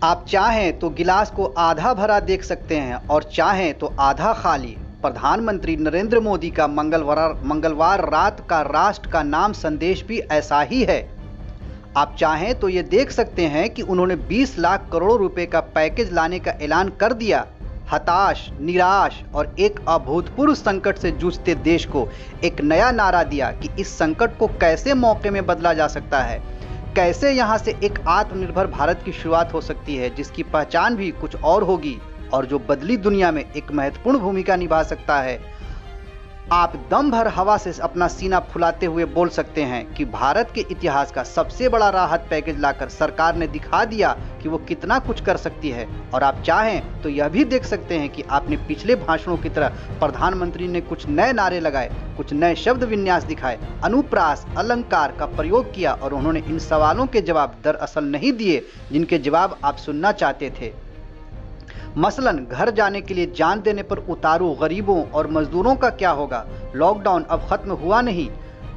आप चाहें तो गिलास को आधा भरा देख सकते हैं और चाहें तो आधा खाली। प्रधानमंत्री नरेंद्र मोदी का मंगलवार रात का राष्ट्र का नाम संदेश भी ऐसा ही है। आप चाहें तो ये देख सकते हैं कि उन्होंने 20 लाख करोड़ रुपए का पैकेज लाने का ऐलान कर दिया। हताश, निराश और एक अभूतपूर्व संकट से जूझते देश को एक नया नारा दिया कि इस संकट को कैसे मौके में बदला जा सकता है, कैसे यहाँ से एक आत्मनिर्भर भारत की शुरुआत हो सकती है जिसकी पहचान भी कुछ और होगी और जो बदली दुनिया में एक महत्वपूर्ण भूमिका निभा सकता है। आप दम भर हवा से अपना सीना फुलाते हुए बोल सकते हैं कि भारत के इतिहास का सबसे बड़ा राहत पैकेज लाकर सरकार ने दिखा दिया कि वो कितना कुछ कर सकती है। और आप चाहें तो यह भी देख सकते हैं कि आपने पिछले भाषणों की तरह प्रधानमंत्री ने कुछ नए नारे लगाए, कुछ नए शब्द विन्यास दिखाए, अनुप्रास अलंकार का प्रयोग किया और उन्होंने इन सवालों के जवाब दरअसल नहीं दिए जिनके जवाब आप सुनना चाहते थे। मसलन घर जाने के लिए जान देने पर उतारू गरीबों और मजदूरों का क्या होगा? लॉकडाउन अब खत्म हुआ नहीं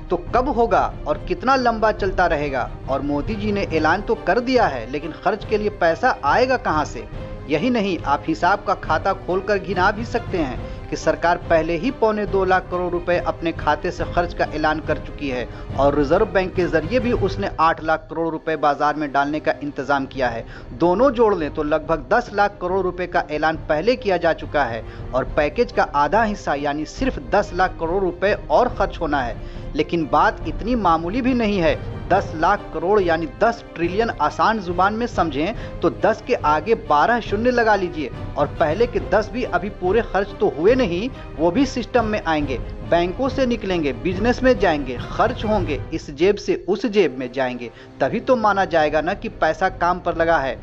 तो कब होगा और कितना लंबा चलता रहेगा? और मोदी जी ने ऐलान तो कर दिया है, लेकिन खर्च के लिए पैसा आएगा कहां से? यही नहीं, आप हिसाब का खाता खोलकर गिना भी सकते हैं कि सरकार पहले ही 2.25 लाख करोड़ रुपए अपने खाते से खर्च का ऐलान कर चुकी है और रिजर्व बैंक के जरिए भी उसने 8 लाख करोड़ रुपए बाजार में डालने का इंतजाम किया है। दोनों जोड़ लें तो लगभग 10 लाख करोड़ रुपए का ऐलान पहले किया जा चुका है और पैकेज का आधा हिस्सा यानी सिर्फ 10 लाख करोड़ रुपए और खर्च होना है। लेकिन बात इतनी मामूली भी नहीं है। 10 लाख करोड़ यानी 10 ट्रिलियन आसान जुबान में समझें तो 10 के आगे 12 शून्य लगा लीजिए और पहले के 10 भी अभी पूरे खर्च तो हुए नहीं, वो भी सिस्टम में आएंगे, बैंकों से निकलेंगे, बिजनेस में जाएंगे, खर्च होंगे, इस जेब से उस जेब में जाएंगे, तभी तो माना जाएगा ना कि पैसा काम पर लगा है।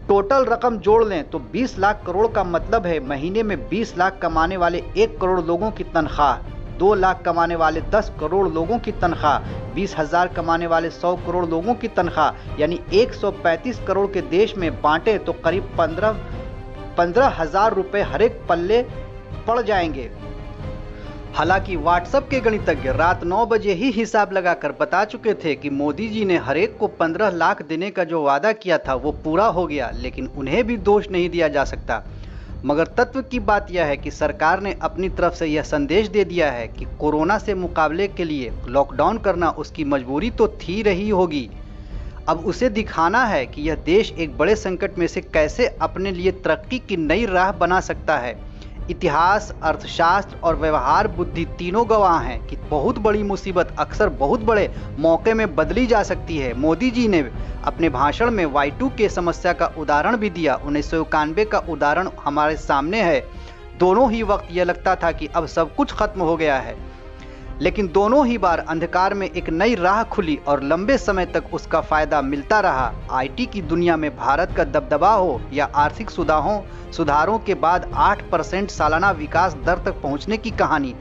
टोटल रकम जोड़ लें तो 20 लाख करोड़ का मतलब है महीने में 20 लाख कमाने वाले 1 करोड़ लोगों की तनख्वाह, 2 लाख कमाने वाले 10 करोड़ लोगों की तनख्वाह, 20,000 कमाने वाले 100 करोड़ लोगों की तनख्वाह, यानी 135 करोड़ के देश में बांटे तो करीब 15,000 रुपए हर एक पल्ले पड़ जाएंगे। हालांकि व्हाट्सएप के गणितज्ञ रात 9 बजे ही हिसाब लगाकर बता चुके थे कि मोदी जी ने हर एक को 15 लाख देने का जो वादा किया था वो पूरा हो गया, लेकिन उन्हें भी दोष नहीं दिया जा सकता। मगर तत्व की बात यह है कि सरकार ने अपनी तरफ से यह संदेश दे दिया है कि कोरोना से मुकाबले के लिए लॉकडाउन करना उसकी मजबूरी तो थी रही होगी। अब उसे दिखाना है कि यह देश एक बड़े संकट में से कैसे अपने लिए तरक्की की नई राह बना सकता है। इतिहास, अर्थशास्त्र और व्यवहार बुद्धि तीनों गवाह हैं कि बहुत बड़ी मुसीबत अक्सर बहुत बड़े मौके में बदली जा सकती है। मोदी जी ने अपने भाषण में Y2K समस्या का उदाहरण भी दिया। 1991 का उदाहरण हमारे सामने है। दोनों ही वक्त यह लगता था कि अब सब कुछ खत्म हो गया है, लेकिन दोनों ही बार अंधकार में एक नई राह खुली और लंबे समय तक उसका फायदा मिलता रहा। IT की दुनिया में भारत का दबदबा हो या आर्थिक सुधारों के बाद 8% सालाना विकास दर तक पहुंचने की कहानी,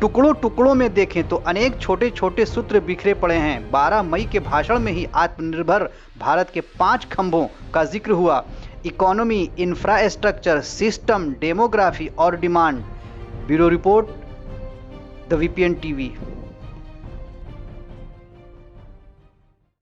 टुकड़ों टुकड़ों में देखें तो अनेक छोटे छोटे सूत्र बिखरे पड़े हैं। 12 मई के भाषण में ही आत्मनिर्भर भारत के 5 खंभों का जिक्र हुआ: इकोनॉमी, इंफ्रास्ट्रक्चर, सिस्टम, डेमोग्राफी और demand. Bureau report, the VPN TV।